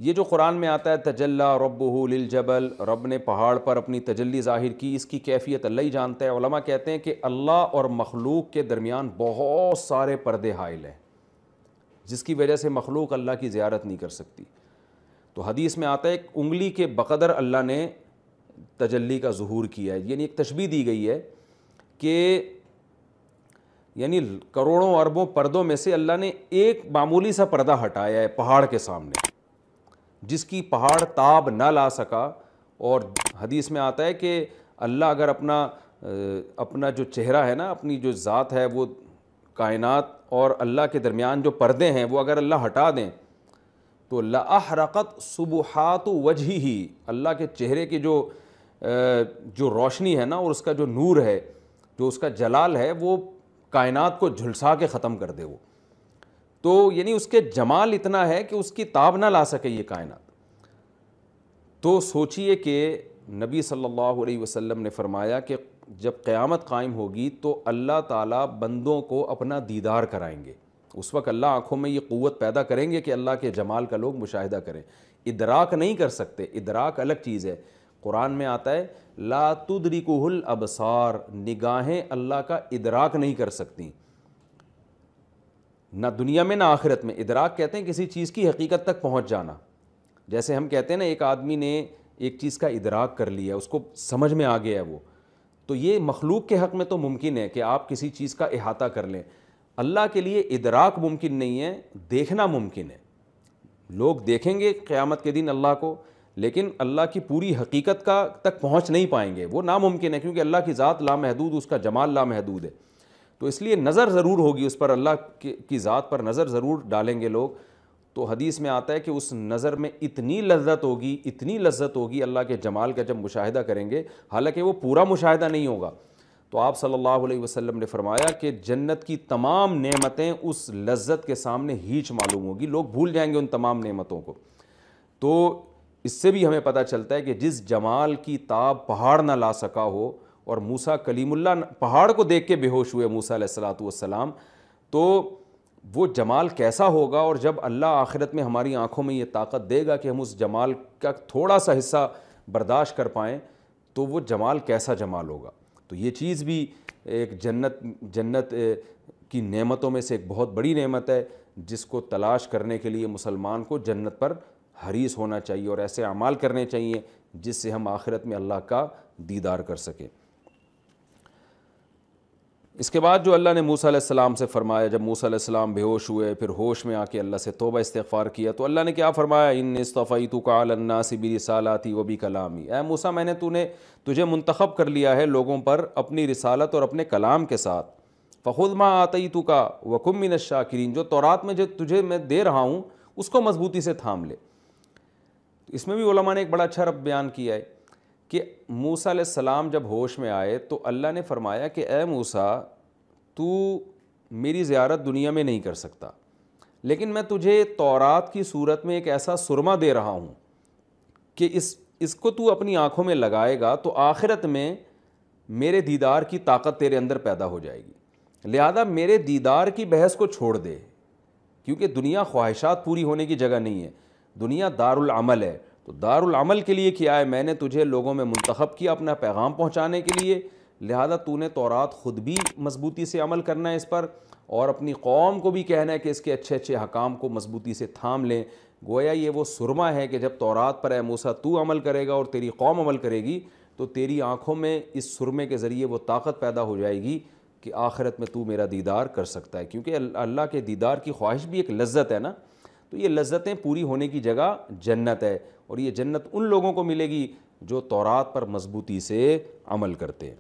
یہ جو قرآن میں آتا ہے تجلی ربہ للجبل، رب نے پہاڑ پر اپنی تجلی ظاہر کی، اس کی کیفیت اللہ ہی جانتا ہے۔ علماء کہتے ہیں کہ اللہ اور مخلوق کے درمیان بہت سارے پردے حائل ہیں، جس کی وجہ سے مخلوق اللہ کی زیارت نہیں کر سکتی۔ تو حدیث میں آتا ہے ایک انگلی کے بقدر اللہ نے تجلی کا ظہور کیا ہے، یعنی ایک تشبیہ دی گئی ہے کہ یعنی کروڑوں اربوں پردوں میں سے اللہ نے ایک معمولی سا پردہ ہٹایا ہے پہاڑ کے سامنے، جس کی پہاڑ تاب نہ لا سکا۔ اور حدیث میں آتا ہے کہ اللہ اگر اپنا جو چہرہ ہے نا، اپنی جو ذات ہے، وہ کائنات اور اللہ کے درمیان جو پردے ہیں وہ اگر اللہ ہٹا دیں تو لأحرقت سبحات وجہہ، اللہ کے چہرے کی جو روشنی ہے نا، اور اس کا جو نور ہے، جو اس کا جلال ہے، وہ کائنات کو جھلسا کے ختم کر دے وہ۔ تو یعنی اس کے جمال اتنا ہے کہ اس کی تاب نہ لا سکے یہ کائنات۔ تو سوچئے کہ نبی صلی اللہ علیہ وسلم نے فرمایا کہ جب قیامت قائم ہوگی تو اللہ تعالیٰ بندوں کو اپنا دیدار کرائیں گے۔ اس وقت اللہ آنکھوں میں یہ قوت پیدا کریں گے کہ اللہ کے جمال کا لوگ مشاہدہ کریں۔ ادراک نہیں کر سکتے، ادراک الگ چیز ہے۔ قرآن میں آتا ہے لا تدرکہ الابصار، نگاہیں اللہ کا ادراک نہیں کر سکتی، نہ دنیا میں نہ آخرت میں۔ ادراک کہتے ہیں کسی چیز کی حقیقت تک پہنچ جانا۔ جیسے ہم کہتے ہیں نا ایک آدمی نے ایک چیز کا ادراک کر لیا، اس کو سمجھ میں آ گیا ہے وہ، تو یہ مخلوق کے حق میں تو ممکن ہے کہ آپ کسی چیز کا احاطہ کر لیں۔ اللہ کے لیے ادراک ممکن نہیں ہے، دیکھنا ممکن ہے۔ لوگ دیکھیں گے قیامت کے دن اللہ کو، لیکن اللہ کی پوری حقیقت کا تک پہنچ نہیں پائیں گے، وہ ناممکن ہے، کیونکہ اللہ کی ذات لامحدود، اس کا جمال لامحدود ہے۔ تو اس لیے نظر ضرور ہوگی اس پر، اللہ کی ذات پر نظر ضرور ڈالیں گے لوگ۔ تو حدیث میں آتا ہے کہ اس نظر میں اتنی لذت ہوگی، اتنی لذت ہوگی اللہ کے جمال کا جب مشاہدہ کریں گے، حالانکہ وہ پورا مشاہدہ نہیں ہوگا۔ تو آپ صلی اللہ علیہ وسلم نے فرمایا کہ جنت کی تمام نعمتیں اس لذت کے سامنے ہیچ معلوم ہوگی، لوگ بھول جائیں گے ان تمام نعمتوں کو۔ تو اس سے بھی ہمیں پتہ چلتا ہے کہ جس جمال کی تاب پہاڑ نہ لا سکا ہو، اور موسیٰ کلیم اللہ پہاڑ کو دیکھ کے بے ہوش ہوئے موسیٰ علیہ الصلوۃ والسلام، تو وہ جمال کیسا ہوگا۔ اور جب اللہ آخرت میں ہماری آنکھوں میں یہ طاقت دے گا کہ ہم اس جمال کا تھوڑا سا حصہ برداشت کر پائیں، تو وہ جمال کیسا جمال ہوگا۔ تو یہ چیز بھی ایک جنت کی نعمتوں میں سے ایک بہت بڑی نعمت ہے، جس کو تلاش کرنے کے لیے مسلمان کو جنت پر حریص ہونا چاہیے اور ایسے اعمال کرنے چاہیے جس سے ہم آخرت میں اللہ کا دیدار کر سکیں۔ اس کے بعد جو اللہ نے موسیٰ علیہ السلام سے فرمایا، جب موسیٰ علیہ السلام بے ہوش ہوئے، پھر ہوش میں آ کے اللہ سے توبہ استغفار کیا، تو اللہ نے کیا فرمایا، انی اصطفیتک علی الناس برسالاتی وبکلامی، اے موسیٰ میں نے تجھے منتخب کر لیا ہے لوگوں پر اپنی رسالت اور اپنے کلام کے ساتھ، فخذ ما آتیتک وکن من الشاکرین، جو تورات میں جو تجھے میں دے رہا ہوں اس کو مضبوطی سے تھام لے۔ اس میں بھی علماء نے ایک بڑا اچھا رب بیان کیا ہے کہ موسیٰ علیہ السلام جب ہوش میں آئے تو اللہ نے فرمایا کہ اے موسیٰ تو میری زیارت دنیا میں نہیں کر سکتا، لیکن میں تجھے تورات کی صورت میں ایک ایسا سرما دے رہا ہوں کہ اس کو تو اپنی آنکھوں میں لگائے گا تو آخرت میں میرے دیدار کی طاقت تیرے اندر پیدا ہو جائے گی۔ لہذا میرے دیدار کی بحث کو چھوڑ دے، کیونکہ دنیا خواہشات پوری ہونے کی جگہ نہیں ہے، دنیا دار العمل ہے۔ تو دار العمل کے لیے کیا ہے، میں نے تجھے لوگوں میں منتخب کیا اپنا پیغام پہنچانے کے لیے، لہذا تو نے تورات خود بھی مضبوطی سے عمل کرنا ہے اس پر، اور اپنی قوم کو بھی کہنا ہے کہ اس کے اچھے اچھے حکام کو مضبوطی سے تھام لیں۔ گویا یہ وہ سرما ہے کہ جب تورات پر اے موسیٰ تو عمل کرے گا اور تیری قوم عمل کرے گی تو تیری آنکھوں میں اس سرمے کے ذریعے وہ طاقت پیدا ہو جائے گی کہ آخرت میں تو میرا دیدار کر سکتا ہے، کیونکہ اللہ کے دیدار کی خواہش بھی ایک لذت ہے نا۔ تو یہ لذتیں پوری ہونے کی جگہ جنت ہے، اور یہ جنت ان لوگوں کو ملے گی جو تورات پر مضبوطی سے عمل کرتے ہیں۔